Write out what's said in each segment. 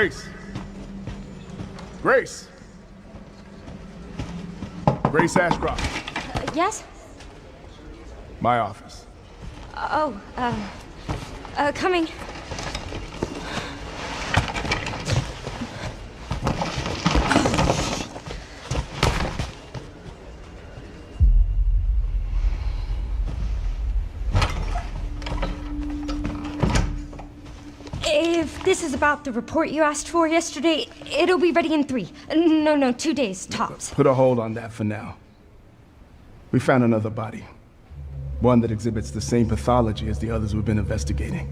Grace! Grace! Grace Ashcroft. Yes? My office. Coming. If this is about the report you asked for yesterday, it'll be ready in 3. No, 2 days, tops. Put a hold on that for now. We found another body. One that exhibits the same pathology as the others we've been investigating.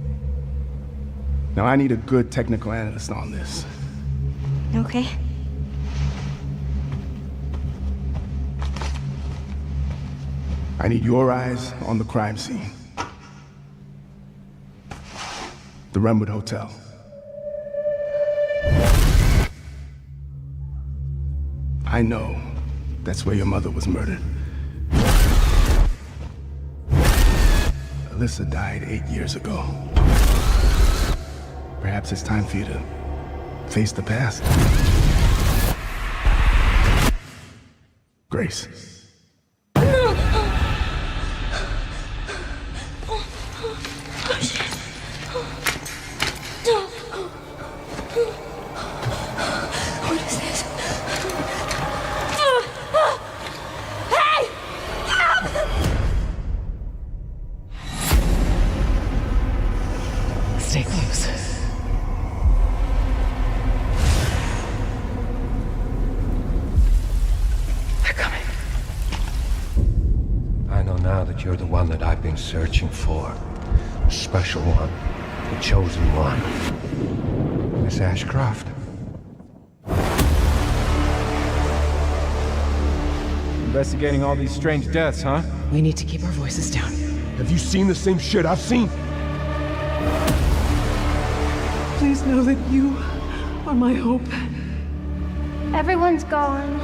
Now I need a good technical analyst on this. Okay. I need your eyes on the crime scene. The Renwood Hotel. I know that's where your mother was murdered. Alyssa died 8 years ago. Perhaps it's time for you to face the past. Grace. What is this? Stay close. They're coming. I know now that you're the one that I've been searching for. The special one. The chosen one. Miss Ashcroft. Investigating all these strange deaths, huh? We need to keep our voices down. Have you seen the same shit I've seen? Please know that you are my hope. Everyone's gone.